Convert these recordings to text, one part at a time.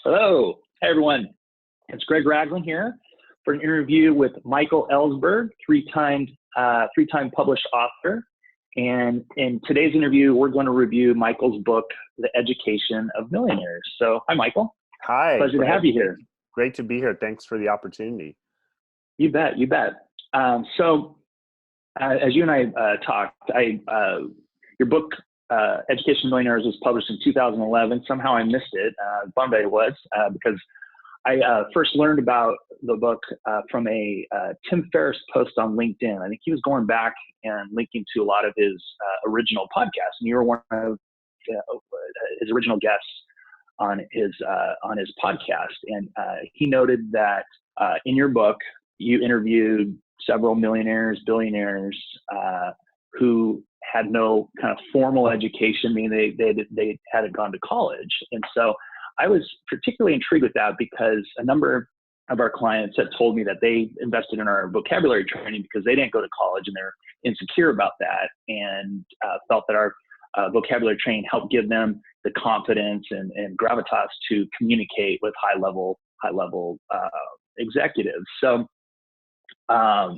Hello, hey everyone. It's Greg Ragland here for an interview with Michael Ellsberg, three-time published author. And in today's interview, we're going to review Michael's book, The Education of Millionaires. So, hi, Michael. Hi. Pleasure to have you here. Great to be here. Thanks for the opportunity. You bet. You bet. As you and I talked, your book, Education of Millionaires, was published in 2011. Somehow I missed it. Bummed I was because I first learned about the book from a Tim Ferriss post on LinkedIn. I think he was going back and linking to a lot of his original podcasts, and you were one of his original guests on his podcast. And he noted that in your book, you interviewed several millionaires, billionaires who had no kind of formal education, meaning they hadn't gone to college. And so I was particularly intrigued with that because a number of our clients had told me that they invested in our vocabulary training because they didn't go to college and they're insecure about that, and felt that our vocabulary training helped give them the confidence and gravitas to communicate with high level executives. So, I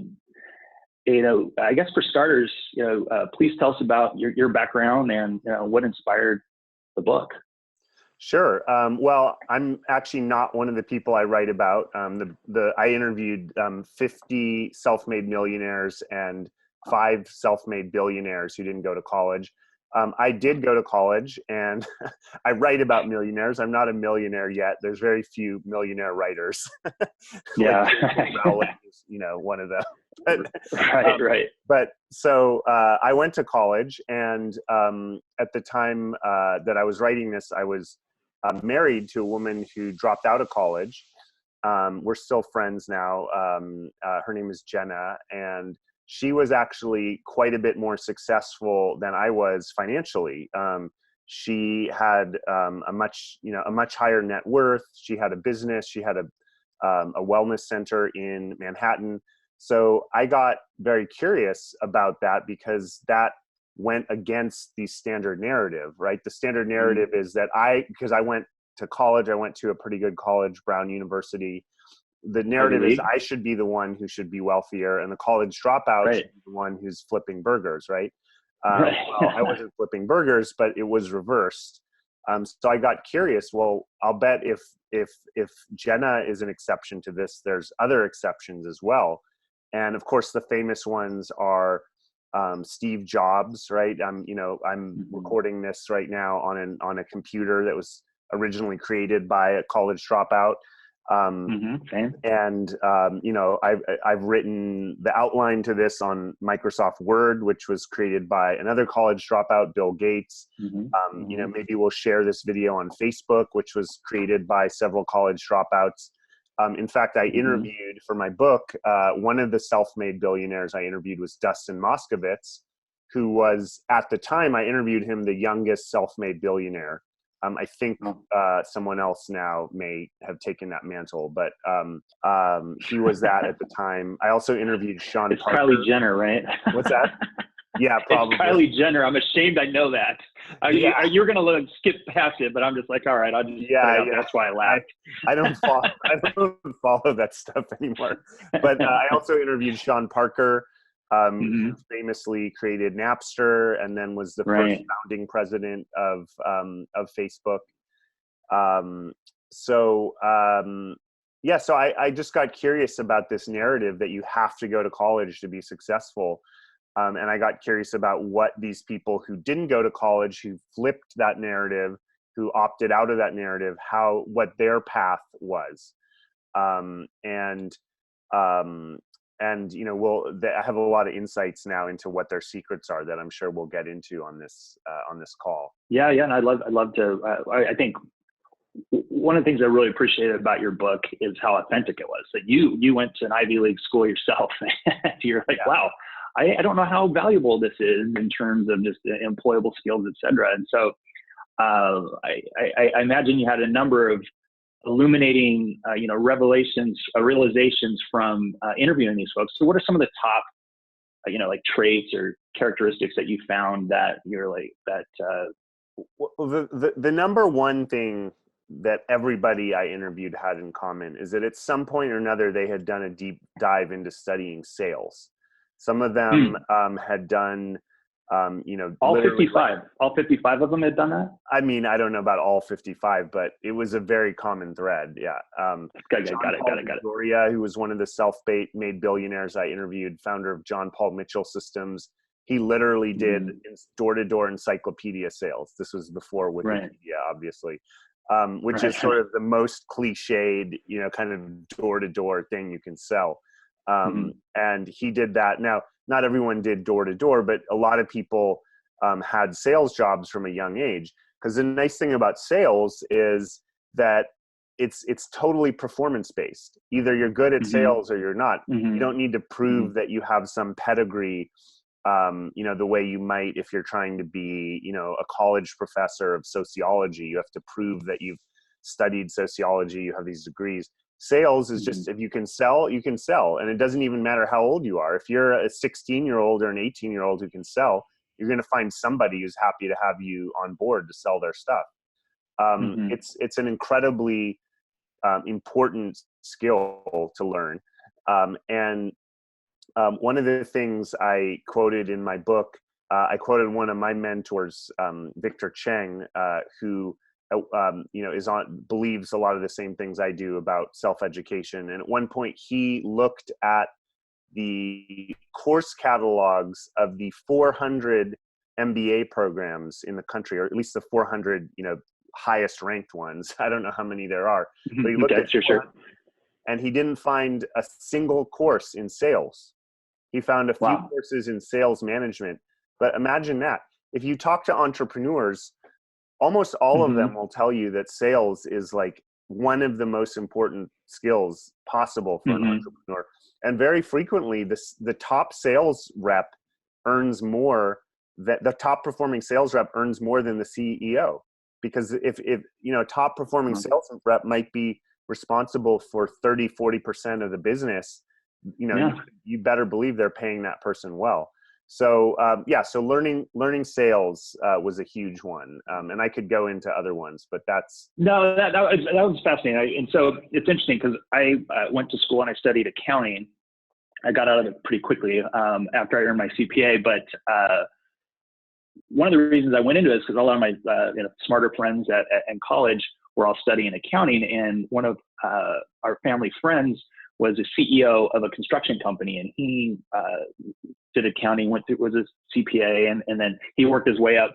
guess for starters, please tell us about your background and what inspired the book. Sure. Well, I'm actually not one of the people I write about. I interviewed 50 self-made millionaires and 5 self-made billionaires who didn't go to college. I did go to college, and I write about millionaires. I'm not a millionaire yet. There's very few millionaire writers. Yeah. Rowling is, one of them. But, right. But so I went to college, and at the time that I was writing this, I was married to a woman who dropped out of college. We're still friends now. Her name is Jenna, and she was actually quite a bit more successful than I was financially. She had a much higher net worth. She had a business. She had a wellness center in Manhattan. So I got very curious about that because that went against the standard narrative, right? The standard narrative is that because I went to college, I went to a pretty good college, Brown University. The narrative is I should be the one who should be wealthier, and the college dropout should be the one who's flipping burgers, right? Well, I wasn't flipping burgers, but it was reversed. So I got curious. Well, I'll bet if Jenna is an exception to this, there's other exceptions as well. And of course, the famous ones are Steve Jobs, right? I'm recording this right now on a computer that was originally created by a college dropout. And I've written the outline to this on Microsoft Word, which was created by another college dropout, Bill Gates. Maybe we'll share this video on Facebook, which was created by several college dropouts. In fact, I interviewed for my book, one of the self-made billionaires I interviewed was Dustin Moskovitz, who was, at the time I interviewed him, the youngest self-made billionaire. I think someone else now may have taken that mantle, but he was that at the time. I also interviewed Sean Parker. Kylie Jenner, right? What's that? Yeah, probably. It's Kylie Jenner. I'm ashamed I know that. You're going to skip past it, but I'm just like, all right, I'll just put it out there. That's why I laughed. I don't follow that stuff anymore. But I also interviewed Sean Parker, who famously created Napster and then was the first founding president of Facebook. So I just got curious about this narrative that you have to go to college to be successful. And I got curious about what these people who didn't go to college, who flipped that narrative, who opted out of that narrative, what their path was. I have a lot of insights now into what their secrets are that I'm sure we'll get into on this call. Yeah, and I'd love to. I think one of the things I really appreciated about your book is how authentic it was. That you went to an Ivy League school yourself, and you're like, wow. I don't know how valuable this is in terms of just employable skills, et cetera. And so I imagine you had a number of illuminating, realizations from interviewing these folks. So what are some of the top, traits or characteristics that you found that you're like that? Well, the number one thing that everybody I interviewed had in common is that at some point or another, they had done a deep dive into studying sales. Some of them had done, All literally 55, all 55 of them had done that. I mean, I don't know about all 55, but it was a very common thread. Yeah. Got it. Victoria, who was one of the self-made billionaires I interviewed, founder of John Paul Mitchell Systems. He literally did door-to-door encyclopedia sales. This was before Wikipedia, obviously, which is sort of the most cliched, kind of door-to-door thing you can sell. And he did that. Now, not everyone did door-to-door, but a lot of people had sales jobs from a young age. Because the nice thing about sales is that it's totally performance-based. Either you're good at sales or you're not. You don't need to prove that you have some pedigree, the way you might if you're trying to be, a college professor of sociology. You have to prove that you've studied sociology, you have these degrees. Sales is just, if you can sell, you can sell. And it doesn't even matter how old you are. If you're a 16-year-old or an 18-year-old who can sell, you're going to find somebody who's happy to have you on board to sell their stuff. It's an incredibly important skill to learn. And one of the things I quoted in my book, I quoted one of my mentors, Victor Cheng, who believes a lot of the same things I do about self-education. And at one point he looked at the course catalogs of the 400 MBA programs in the country, or at least the 400, highest ranked ones. I don't know how many there are, but he looked at sure. And he didn't find a single course in sales. He found a few courses in sales management. But imagine that. If you talk to entrepreneurs, almost all of them will tell you that sales is like one of the most important skills possible for an entrepreneur. And very frequently, the top sales rep earns more, that the top performing sales rep earns more than the CEO. Because if a top performing sales rep might be responsible for 30-40% of the business, you better believe they're paying that person well. So so learning sales was a huge one, and I could go into other ones, but that's that was fascinating. And so it's interesting because I went to school and I studied accounting. I got out of it pretty quickly after I earned my CPA, but one of the reasons I went into it is because a lot of my smarter friends in college were all studying accounting, and one of our family friends was a CEO of a construction company, and he did accounting, was a CPA, and then he worked his way up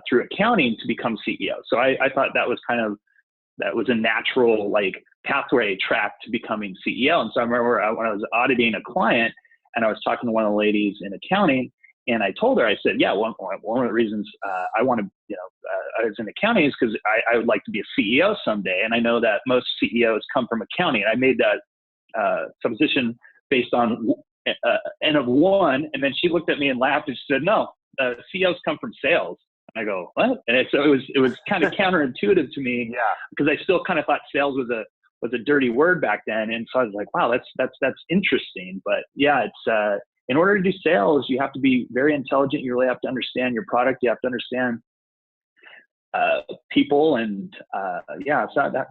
through accounting to become CEO. So I thought that was that was a natural pathway track to becoming CEO. And so I remember when I was auditing a client and I was talking to one of the ladies in accounting, and I told her, I said, one of the reasons I want to, I was in accounting is because I would like to be a CEO someday. And I know that most CEOs come from accounting. I made that supposition based on N of one. And then she looked at me and laughed and she said, no, CEOs come from sales. And I go, what? And so it was kind of counterintuitive to me, because I still kind of thought sales was a dirty word back then. And so I was like, wow, that's interesting. But it's, in order to do sales, you have to be very intelligent. You really have to understand your product. You have to understand people, and so that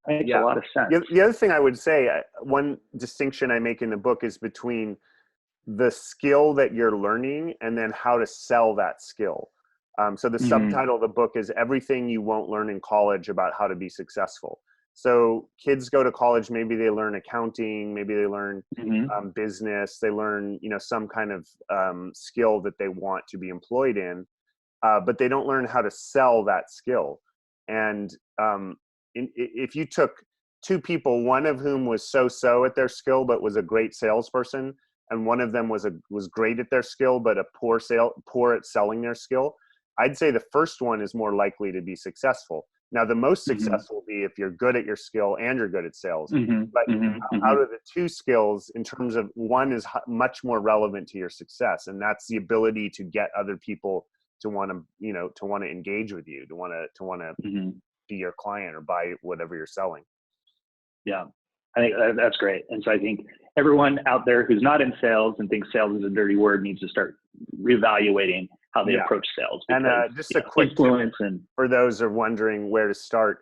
makes a lot of sense. The other thing I would say, one distinction I make in the book is between the skill that you're learning and then how to sell that skill. So the subtitle of the book is Everything You Won't Learn in College About How to Be Successful. So kids go to college, maybe they learn accounting, maybe they learn business, they learn, some kind of skill that they want to be employed in, but they don't learn how to sell that skill. And if you took two people, one of whom was so-so at their skill, but was a great salesperson, and one of them was great at their skill, but poor at selling their skill, I'd say the first one is more likely to be successful. Now, the most successful will be if you're good at your skill and you're good at sales. But out of the two skills, in terms of one is much more relevant to your success, and that's the ability to get other people to want to engage with you, to want to be your client or buy whatever you're selling. Yeah, I think that's great. And so I think everyone out there who's not in sales and thinks sales is a dirty word needs to start reevaluating how they approach sales. And just a quick influence, and for those who are wondering where to start,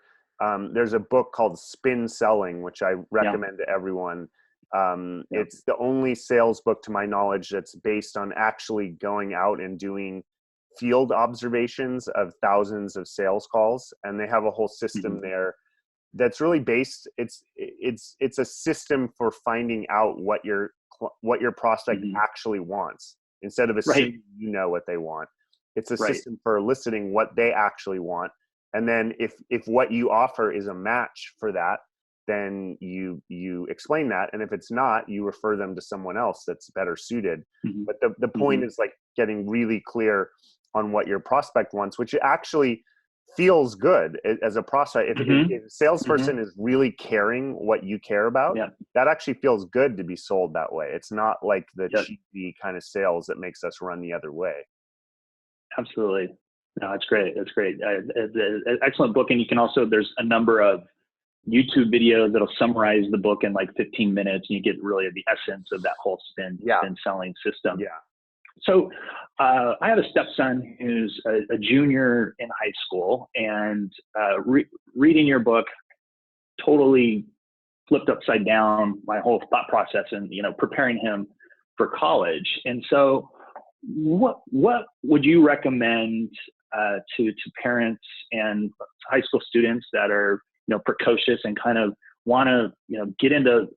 There's a book called Spin Selling, which I Yeah. recommend to everyone. Yeah. It's the only sales book, to my knowledge, that's based on actually going out and doing field observations of thousands of sales calls. And they have a whole system there that's really based. It's a system for finding out what your prospect actually wants, instead of assuming you know what they want. It's a system for eliciting what they actually want. And then if what you offer is a match for that, then you explain that. And if it's not, you refer them to someone else that's better suited. But the point is like getting really clear on what your prospect wants, which actually feels good as a prospect. If a salesperson is really caring what you care about, that actually feels good to be sold that way. It's not like the cheapy kind of sales that makes us run the other way. Absolutely. No, that's great. That's great. Excellent book. And you can also, there's a number of YouTube videos that'll summarize the book in like 15 minutes, and you get really the essence of that whole spin selling system. Yeah. So I have a stepson who's a junior in high school, and reading your book totally flipped upside down my whole thought process and, preparing him for college. And so what would you recommend to parents and high school students that are, precocious and kind of want to, get into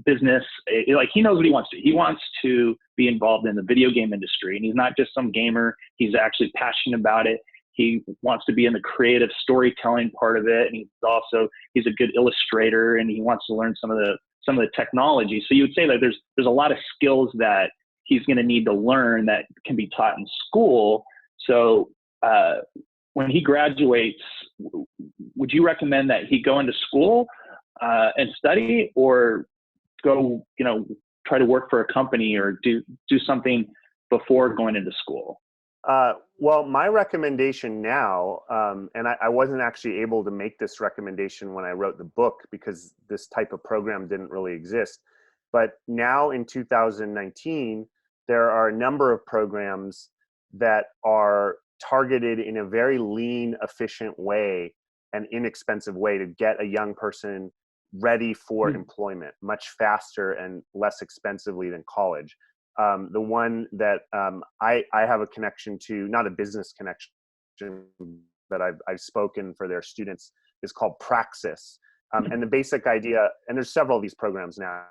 business? Like, he knows what he wants to. He wants to be involved in the video game industry, and he's not just some gamer. He's actually passionate about it. He wants to be in the creative storytelling part of it, and he's a good illustrator, and he wants to learn some of the technology. So you would say that there's a lot of skills that he's going to need to learn that can be taught in school. So when he graduates, would you recommend that he go into school and study, or go, try to work for a company, or do something before going into school? Well, my recommendation now, and I wasn't actually able to make this recommendation when I wrote the book because this type of program didn't really exist. But now in 2019, there are a number of programs that are targeted in a very lean, efficient way and inexpensive way to get a young person ready for employment much faster and less expensively than college. The one that I have a connection to, not a business connection, but I've spoken for their students, is called Praxis. And the basic idea, and there's several of these programs now.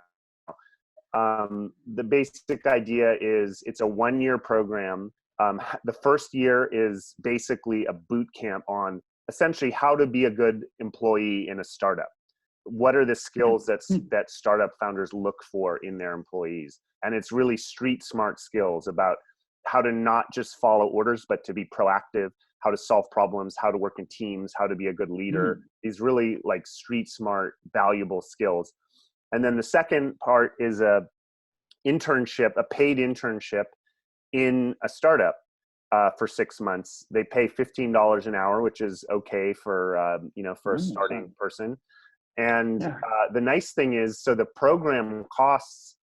The basic idea is it's a 1-year program. The first year is basically a boot camp on essentially how to be a good employee in a startup. What are the skills that startup founders look for in their employees? And it's really street smart skills about how to not just follow orders, but to be proactive, how to solve problems, how to work in teams, how to be a good leader. These really like street smart, valuable skills. And then the second part is a paid internship in a startup for 6 months. They pay $15 an hour, which is okay for a starting person. And the nice thing is, so the program costs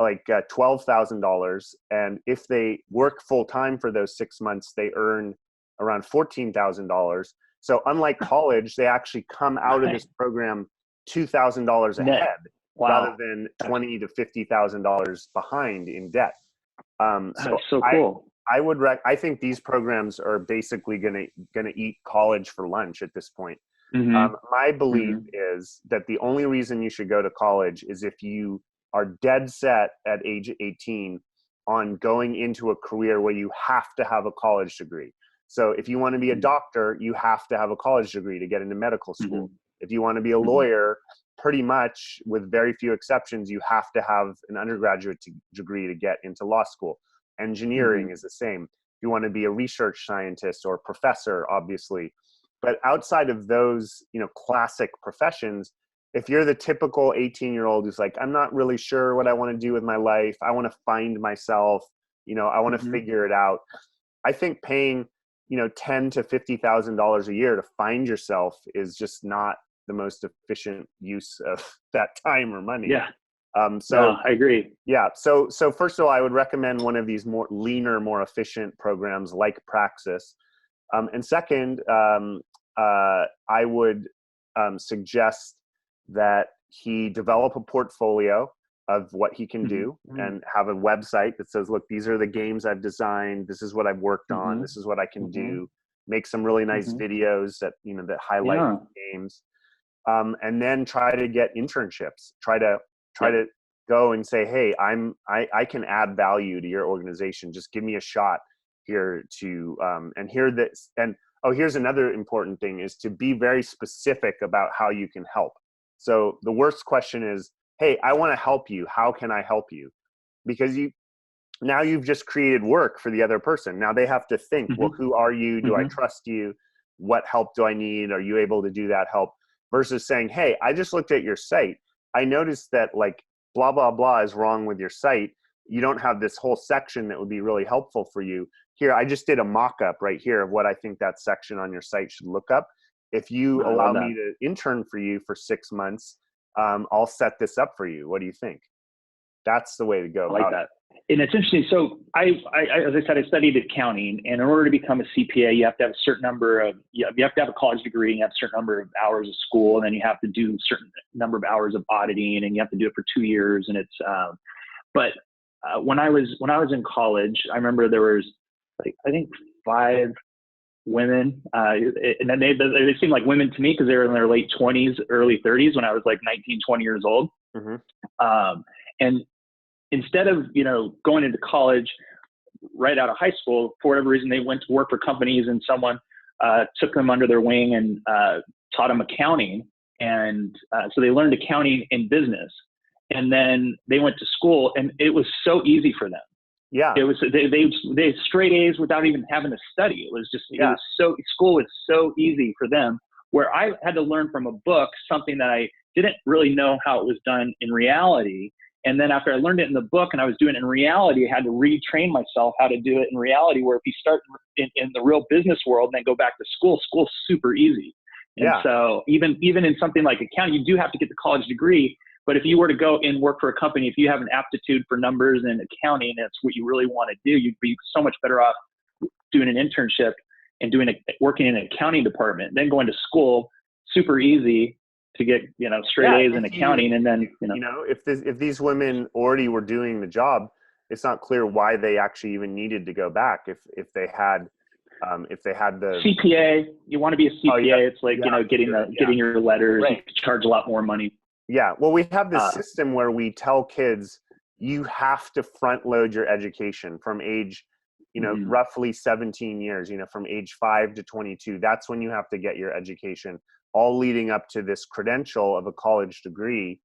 like $12,000, and if they work full time for those 6 months, they earn around $14,000. So unlike college, they actually come out of this program $2,000 ahead, rather than $20,000 to $50,000 behind in debt. So cool. I think these programs are basically gonna eat college for lunch at this point. My belief is that the only reason you should go to college is if you are dead set at age 18 on going into a career where you have to have a college degree. So if you want to be a doctor, you have to have a college degree to get into medical school. If you want to be a lawyer, pretty much with very few exceptions, you have to have an undergraduate degree to get into law school. Engineering is the same. If you want to be a research scientist or professor, obviously. But outside of those, classic professions, if you're the typical 18-year-old who's like, I'm not really sure what I want to do with my life, I want to find myself, I want to figure it out. I think paying, $10,000 to $50,000 a year to find yourself is just not the most efficient use of that time or money. Yeah. So I agree. Yeah. So first of all, I would recommend one of these more leaner, more efficient programs like Praxis. And second, I would suggest that he develop a portfolio of what he can do and have a website that says, look, these are the games I've designed. This is what I've worked on. This is what I can do. Make some really nice videos that, that highlight games. And then try to get internships, try to go and say, hey, I can add value to your organization. Just give me a shot here to, and hear this. And here's another important thing is to be very specific about how you can help. So the worst question is, hey, I want to help you. How can I help you? Because you've just created work for the other person. Now they have to think, well, who are you? Do I trust you? What help do I need? Are you able to do that help? Versus saying, hey, I just looked at your site. I noticed that like blah, blah, blah is wrong with your site. You don't have this whole section that would be really helpful for you. Here, I just did a mock-up right here of what I think that section on your site should look up. If you allow me to intern for you for 6 months, I'll set this up for you. What do you think? That's the way to go. I like that. And it's interesting. So I, as I said, I studied accounting, and in order to become a CPA, you have to have a certain number of, you have to have a college degree, and you have a certain number of hours of school, and then you have to do a certain number of hours of auditing, and you have to do it for 2 years. And it's, when I was in college, I remember there was like, I think 5 women, and then they seemed like women to me because they were in their late 20s, early 30s when I was like 19, 20 years old. And instead of, going into college right out of high school, for whatever reason, they went to work for companies, and someone took them under their wing and taught them accounting. And so they learned accounting in business. And then they went to school, and it was so easy for them. Yeah, it was they had straight A's without even having to study. It was just school was so easy for them. Where I had to learn from a book something that I didn't really know how it was done in reality. And then after I learned it in the book and I was doing it in reality, I had to retrain myself how to do it in reality. Where if you start in the real business world and then go back to school's super easy. And so even in something like accounting, you do have to get the college degree. But if you were to go and work for a company, if you have an aptitude for numbers and accounting, that's what you really want to do, you'd be so much better off doing an internship and working in an accounting department, then going to school, super easy to get, straight A's in accounting. And then, if these women already were doing the job, it's not clear why they actually even needed to go back. If they had the CPA, you want to be a CPA. It's like, getting your letters, you charge a lot more money. Yeah. Well, we have this system where we tell kids you have to front load your education from age, roughly 17 years, from age 5 to 22. That's when you have to get your education, all leading up to this credential of a college degree.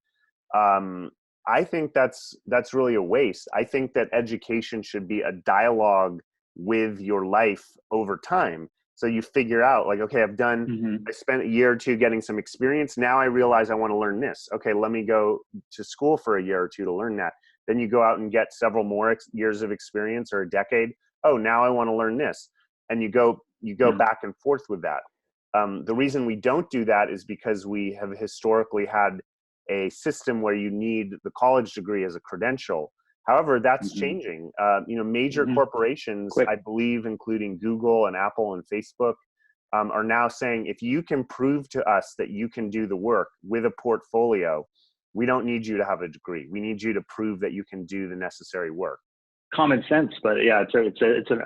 I think that's really a waste. I think that education should be a dialogue with your life over time. So you figure out like, okay, I spent a year or two getting some experience. Now I realize I want to learn this. Okay, let me go to school for a year or two to learn that. Then you go out and get several more years of experience or a decade. Oh, now I want to learn this. And you go back and forth with that. The reason we don't do that is because we have historically had a system where you need the college degree as a credential. However, that's changing. Major corporations, I believe, including Google and Apple and Facebook, are now saying, if you can prove to us that you can do the work with a portfolio, we don't need you to have a degree. We need you to prove that you can do the necessary work. Common sense, but yeah, it's an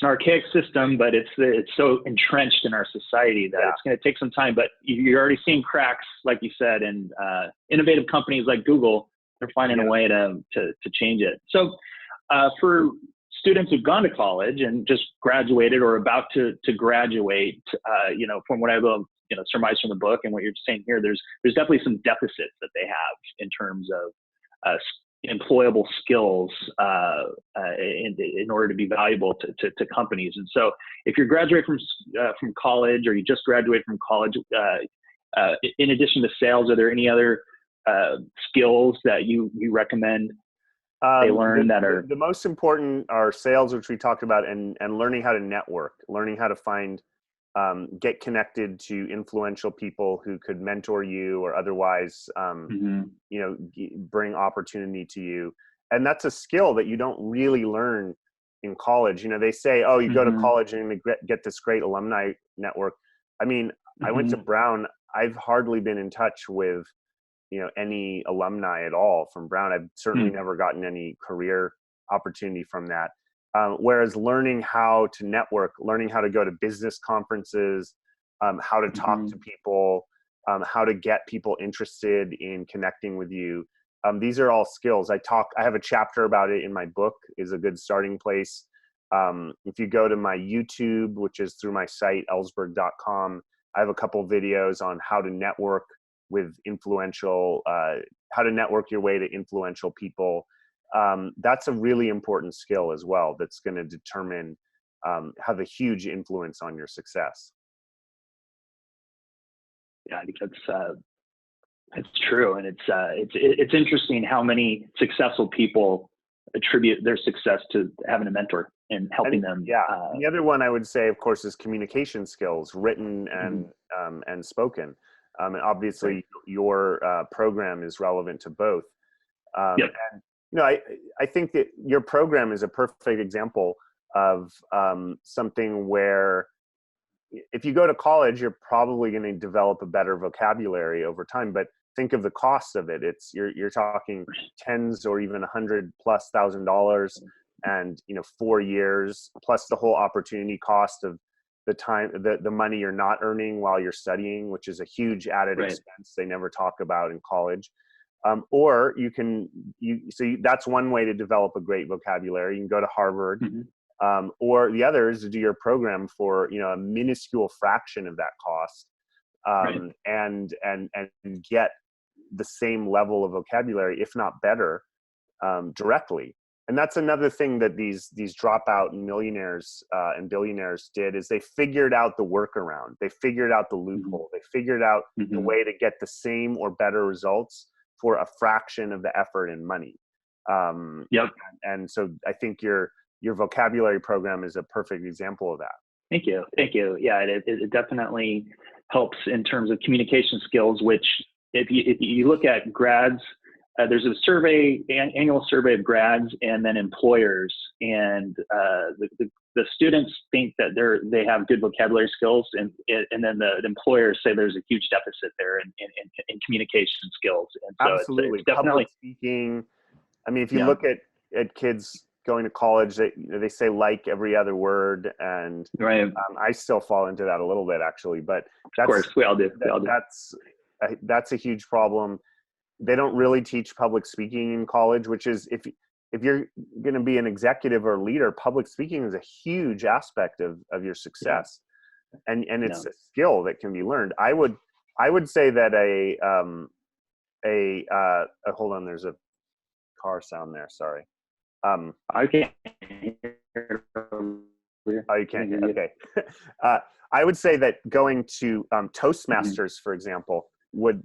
archaic system, but it's so entrenched in our society that it's going to take some time. But you're already seeing cracks, like you said, and innovative companies like Google, they're finding a way to change it. So for students who've gone to college and just graduated or about to graduate, from what I will surmise from the book and what you're saying here, there's definitely some deficits that they have in terms of employable skills in order to be valuable to companies. And so if you're graduating from college, or you just graduated from college, in addition to sales, are there any other skills that you recommend they learn that are the most important? Are sales, which we talked about, and learning how to network, learning how to find get connected to influential people who could mentor you or otherwise bring opportunity to you. And that's a skill that you don't really learn in college. They say, oh, you go to college and you get this great alumni network. I mean, I went to Brown. I've hardly been in touch with, any alumni at all from Brown. I've certainly never gotten any career opportunity from that. Whereas learning how to network, learning how to go to business conferences, how to talk to people, how to get people interested in connecting with you. These are all skills. I have a chapter about it in my book, is a good starting place. If you go to my YouTube, which is through my site, ellsberg.com, I have a couple videos on how to network with how to network your way to influential people. That's a really important skill as well. That's going to determine, have a huge influence on your success. Yeah, I think that's true, and it's interesting how many successful people attribute their success to having a mentor and helping them. Yeah, the other one I would say, of course, is communication skills, written and spoken. And obviously, your program is relevant to both. And I think that your program is a perfect example of something where, if you go to college, you're probably going to develop a better vocabulary over time. But think of the cost of it. You're talking tens or even $100,000+, and 4 years plus the whole opportunity cost of the time, the money you're not earning while you're studying, which is a huge added expense they never talk about in college. Or that's one way to develop a great vocabulary. You can go to Harvard. Or the other is to do your program for a minuscule fraction of that cost, and get the same level of vocabulary, if not better, directly. And that's another thing that these dropout millionaires and billionaires did, is they figured out the workaround. They figured out the loophole. They figured out the way to get the same or better results for a fraction of the effort and money. And so I think your vocabulary program is a perfect example of that. Thank you. Yeah, it definitely helps in terms of communication skills, which if you look at grads, there's a annual survey of grads and then employers, and the students think that they have good vocabulary skills, and then the employers say there's a huge deficit there in communication skills. And so absolutely, it's definitely public speaking. I mean, if you look at kids going to college, they say like every other word, and I still fall into that a little bit, actually. But of course, we all do. That's a huge problem. They don't really teach public speaking in college, which is, if you're going to be an executive or a leader, public speaking is a huge aspect of your success, and it's a skill that can be learned. I would say that hold on, there's a car sound there. Sorry. I can't hear. Oh, you can't hear. Okay. I would say that going to Toastmasters, for example, would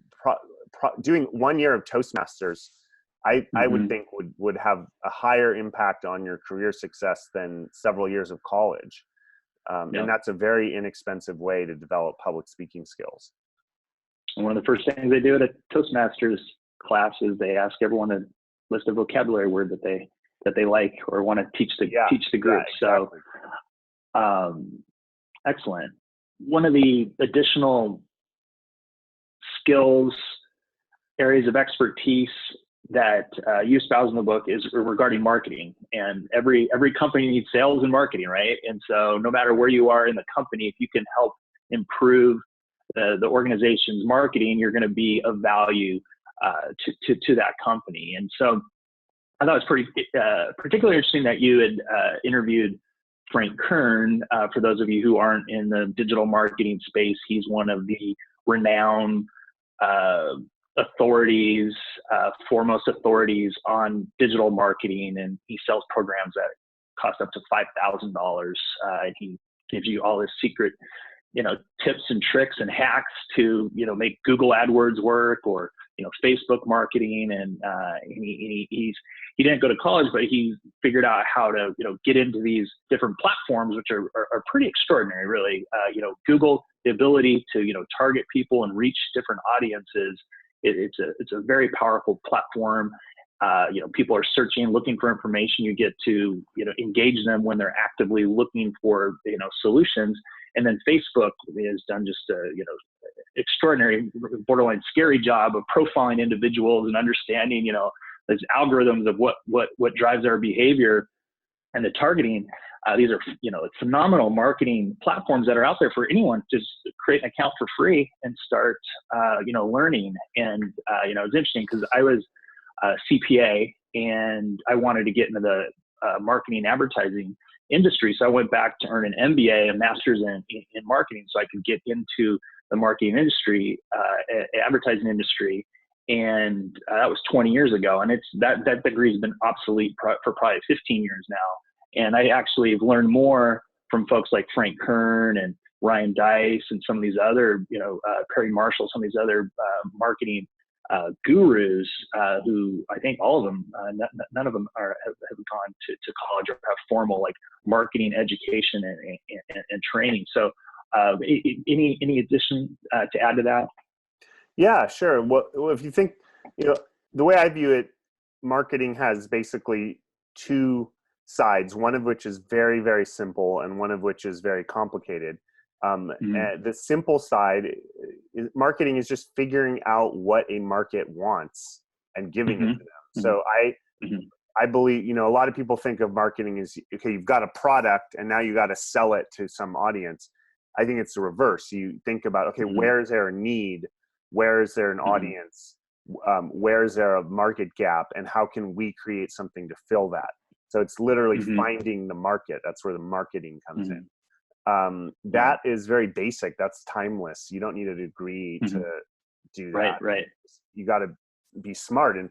doing 1 year of Toastmasters, I would think would have a higher impact on your career success than several years of college. And that's a very inexpensive way to develop public speaking skills. One of the first things they do at a Toastmasters class is they ask everyone to list a vocabulary word that they like or want to teach the group. Yeah, exactly. So, excellent. One of the additional skills, areas of expertise that you espouse in the book is regarding marketing. And every company needs sales and marketing, right? And so no matter where you are in the company, if you can help improve the organization's marketing, you're going to be of value to that company. And so I thought it was pretty particularly interesting that you had interviewed Frank Kern. For those of you who aren't in the digital marketing space, he's one of the renowned authorities, foremost authorities on digital marketing, and he sells programs that cost up to $5,000. And he gives you all his secret, tips and tricks and hacks to, make Google AdWords work, or, Facebook marketing. And he didn't go to college, but he figured out how to, get into these different platforms, which are pretty extraordinary, really. Google, the ability to, target people and reach different audiences. It's a very powerful platform. People are searching, looking for information. You get to, engage them when they're actively looking for, solutions. And then Facebook has done just a, extraordinary, borderline scary job of profiling individuals and understanding, these algorithms of what drives our behavior and the targeting. These are, phenomenal marketing platforms that are out there for anyone to just create an account for free and start, learning. And, it's interesting because I was a CPA and I wanted to get into the marketing advertising industry. So I went back to earn an MBA, a master's in marketing, so I could get into the marketing industry, advertising industry. And that was 20 years ago. And that degree has been obsolete for probably 15 years now. And I actually have learned more from folks like Frank Kern and Ryan Dice and some of these other, Perry Marshall, some of these other marketing gurus who I think all of them, none of them have gone to college or have formal like marketing education and training. So any addition to add to that? Yeah, sure. Well, if you think, the way I view it, marketing has basically two sides, one of which is very, very simple and one of which is very complicated. And the simple side, marketing is just figuring out what a market wants and giving it to them. So I believe, a lot of people think of marketing as, okay, you've got a product and now you got to sell it to some audience. I think it's the reverse. You think about, okay, where is there a need? Where is there an audience? Where is there a market gap? And how can we create something to fill that? So it's literally finding the market. That's where the marketing comes in. That is very basic. That's timeless. You don't need a degree to do that. Right. You got to be smart and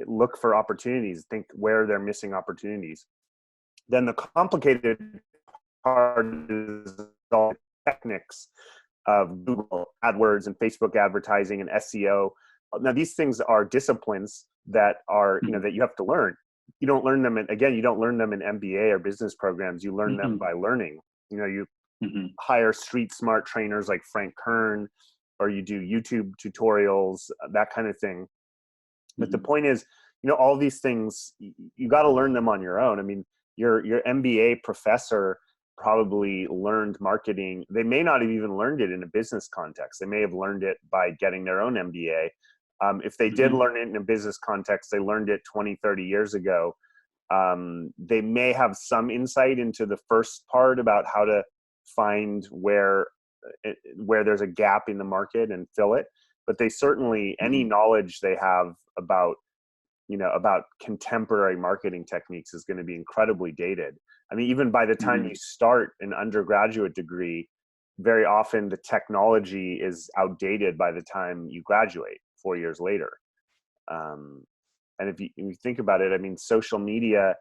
look for opportunities, think where they're missing opportunities. Then the complicated part is all the techniques of Google AdWords and Facebook advertising and SEO. Now, these things are disciplines that are, that you have to learn. You don't learn them you don't learn them in MBA or business programs. You learn them by learning. You hire street smart trainers like Frank Kern, or you do YouTube tutorials, that kind of thing. But the point is, all these things, you got to learn them on your own. I mean, your MBA professor probably learned marketing. They may not have even learned it in a business context. They may have learned it by getting their own MBA. If they did learn it in a business context, they learned it 20, 30 years ago. They may have some insight into the first part about how to find where there's a gap in the market and fill it. But they certainly, any knowledge they have about contemporary marketing techniques is going to be incredibly dated. I mean, even by the time you start an undergraduate degree, very often the technology is outdated by the time you graduate 4 years later. And if you think about it, I mean, social media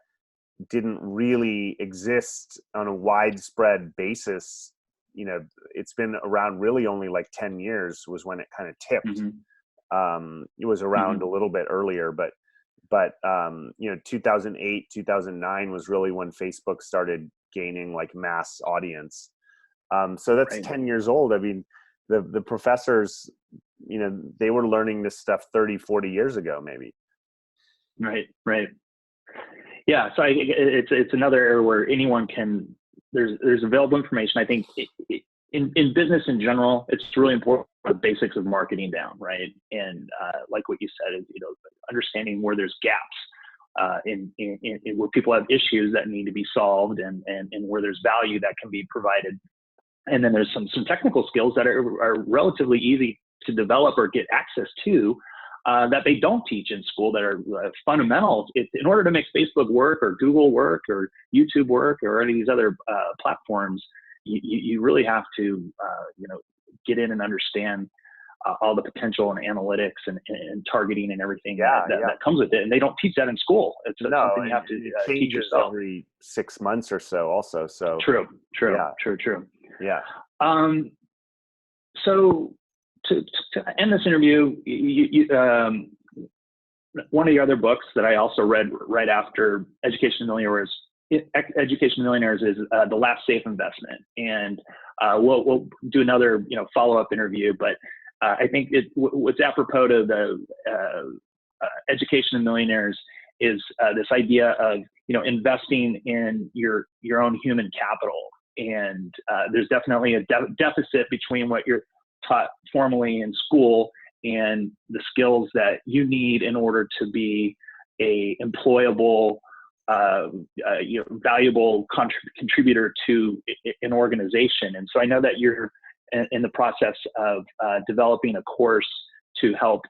didn't really exist on a widespread basis. It's been around really only like 10 years was when it kind of tipped. It was around a little bit earlier, but 2008, 2009 was really when Facebook started gaining like mass audience. So that's 10 years old. I mean, the professors, they were learning this stuff 30, 40 years ago, maybe. Right. Yeah. So it's another area where anyone can, there's available information. I think in business in general, it's really important for the basics of marketing down, right? And like what you said, is understanding where there's gaps in where people have issues that need to be solved, and where there's value that can be provided. And then there's some technical skills that are relatively easy to develop or get access to that they don't teach in school, that are fundamental. In order to make Facebook work or Google work or YouTube work or any of these other platforms, you really have to get in and understand all the potential and analytics and targeting and everything that comes with it. And they don't teach that in school. It's something you have to teach yourself every 6 months or so also. So true. Yeah. So to end this interview, one of the other books that I also read right after Education of Millionaires is The Last Safe Investment. And we'll do another follow-up interview, but I think what's apropos to the Education of Millionaires is this idea of investing in your own human capital. and there's definitely a deficit between what you're taught formally in school and the skills that you need in order to be a employable, valuable contributor to an organization. And so I know that you're in the process of developing a course to help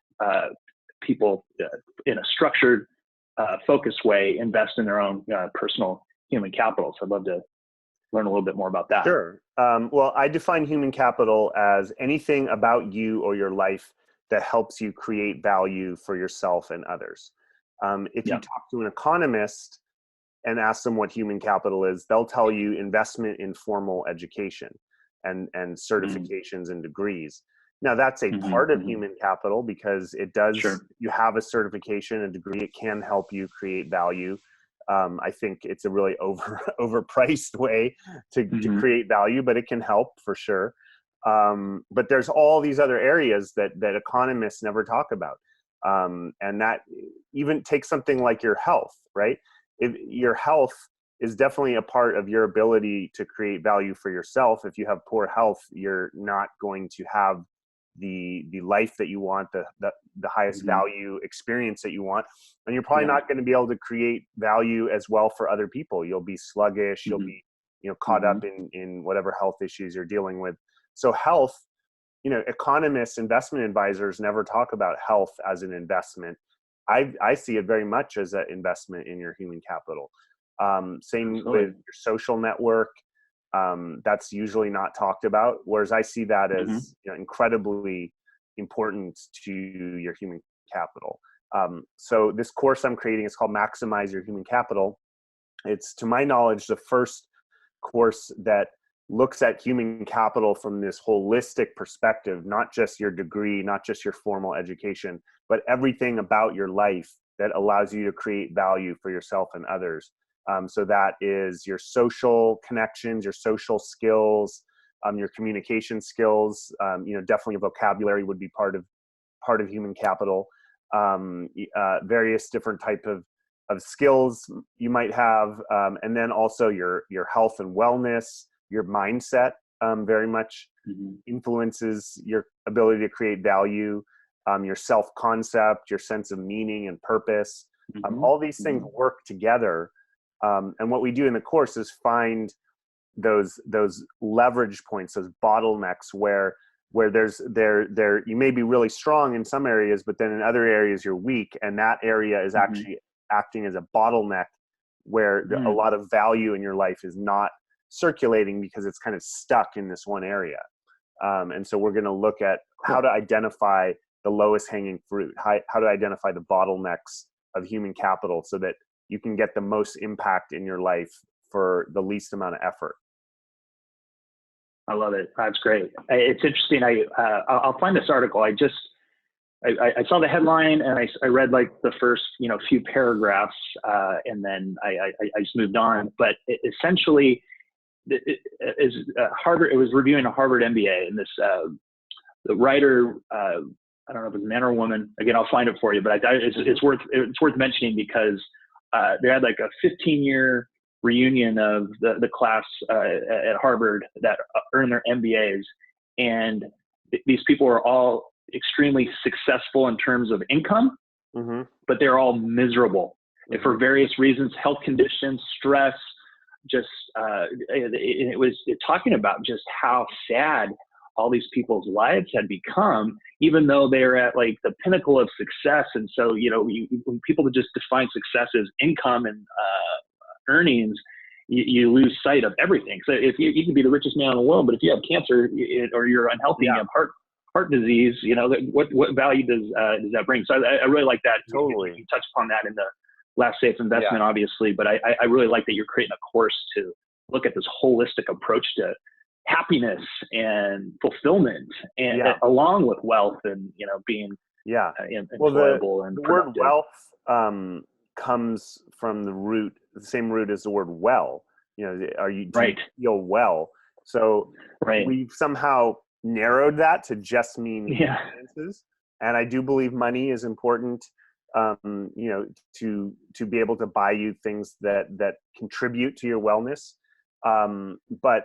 people in a structured, focused way invest in their own personal human capital. So I'd love to learn a little bit more about that. Sure. Well, I define human capital as anything about you or your life that helps you create value for yourself and others. If you talk to an economist and ask them what human capital is, they'll tell you investment in formal education and certifications and degrees. Now, that's a part of human capital because it does, you have a certification, a degree, it can help you create value. I think it's a really overpriced way to create value, but it can help for sure. But there's all these other areas that economists never talk about. And that even takes something like your health, right? If your health is definitely a part of your ability to create value for yourself. If you have poor health, you're not going to have the life that you want, the highest value experience that you want, and you're probably not going to be able to create value as well for other people. You'll be sluggish, you'll be caught up in whatever health issues you're dealing with. So health, economists, investment advisors never talk about health as an investment. I see it very much as an investment in your human capital. Same with your social network. That's usually not talked about, whereas I see that as incredibly important to your human capital. So this course I'm creating is called Maximize Your Human Capital. It's, to my knowledge, the first course that looks at human capital from this holistic perspective, not just your degree, not just your formal education, but everything about your life that allows you to create value for yourself and others. So that is your social connections, your social skills, your communication skills. Definitely vocabulary would be part of human capital. Various different type of skills you might have, and then also your health and wellness, your mindset very much influences your ability to create value. Your self-concept, your sense of meaning and purpose. All these things work together. And what we do in the course is find those leverage points, those bottlenecks where you may be really strong in some areas, but then in other areas you're weak, and that area is actually acting as a bottleneck where a lot of value in your life is not circulating because it's kind of stuck in this one area. And so we're going to look at how to identify the lowest hanging fruit, how to identify the bottlenecks of human capital so that you can get the most impact in your life for the least amount of effort. I love it. That's great. It's interesting. I'll find this article. I saw the headline and I read like the first, few paragraphs, and then I just moved on. But essentially, it was reviewing a Harvard MBA, and this the writer, I don't know if it's a man or a woman. Again, I'll find it for you. But it's worth mentioning because they had like a 15-year reunion of the class at Harvard that earned their MBAs, and these people are all extremely successful in terms of income, but they're all miserable for various reasons: health conditions, stress. Just it was talking about just how sad all these people's lives had become, even though they're at like the pinnacle of success. And so, when people just define success as income and earnings, you lose sight of everything. So if you can be the richest man in the world, but if you have cancer or you're unhealthy and you have heart disease, what value does that bring? So I really like that. Totally. You touched upon that in the Last Safe Investment, obviously, but I really like that you're creating a course to look at this holistic approach to happiness and fulfillment, and along with wealth and being employable. And the word wealth comes from the same root as the word well. Do you feel well? So we've somehow narrowed that to just mean finances. And I do believe money is important, to be able to buy you things that contribute to your wellness. But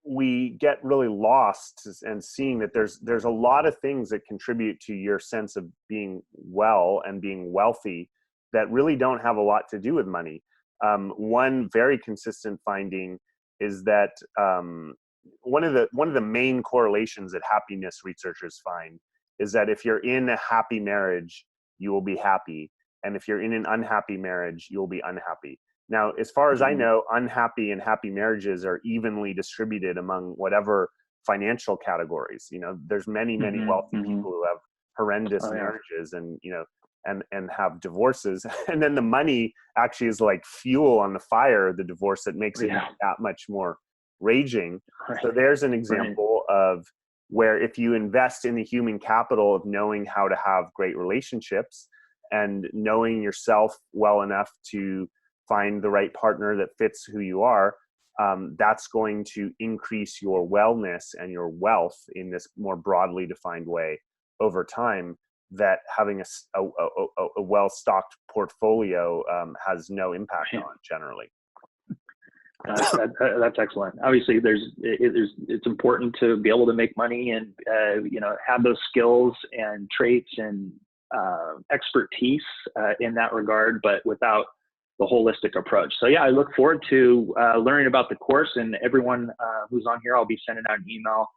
we get really lost and seeing that there's a lot of things that contribute to your sense of being well and being wealthy that really don't have a lot to do with money. One very consistent finding is that one of the main correlations that happiness researchers find is that if you're in a happy marriage, you will be happy, and if you're in an unhappy marriage, you'll be unhappy. Now, as far as I know, unhappy and happy marriages are evenly distributed among whatever financial categories. You know, there's many wealthy people who have horrendous marriages, and and have divorces, and then the money actually is like fuel on the fire of the divorce that makes it that much more raging. So there's an example of where if you invest in the human capital of knowing how to have great relationships and knowing yourself well enough to find the right partner that fits who you are, that's going to increase your wellness and your wealth in this more broadly defined way over time, that having a well-stocked portfolio has no impact on generally. That's excellent. Obviously, it's important to be able to make money and have those skills and traits and expertise in that regard, but without the holistic approach. So yeah, I look forward to learning about the course, and everyone who's on here, I'll be sending out an email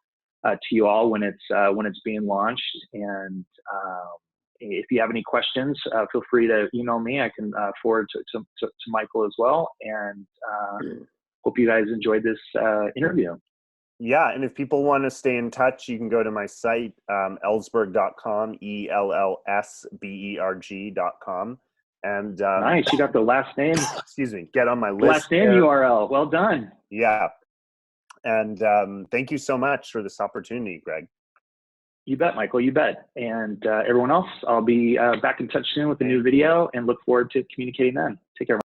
to you all when it's being launched. And if you have any questions, feel free to email me. I can forward to Michael as well. And hope you guys enjoyed this interview. Yeah, and if people want to stay in touch, you can go to my site, ellsberg.com, ELLSBERG.com. And nice, you got the last name. Excuse me, get on my list. Last name there. URL. Well done. Yeah. And thank you so much for this opportunity, Greg. You bet, Michael, you bet. And everyone else, I'll be back in touch soon with a new video and look forward to communicating then. Take care.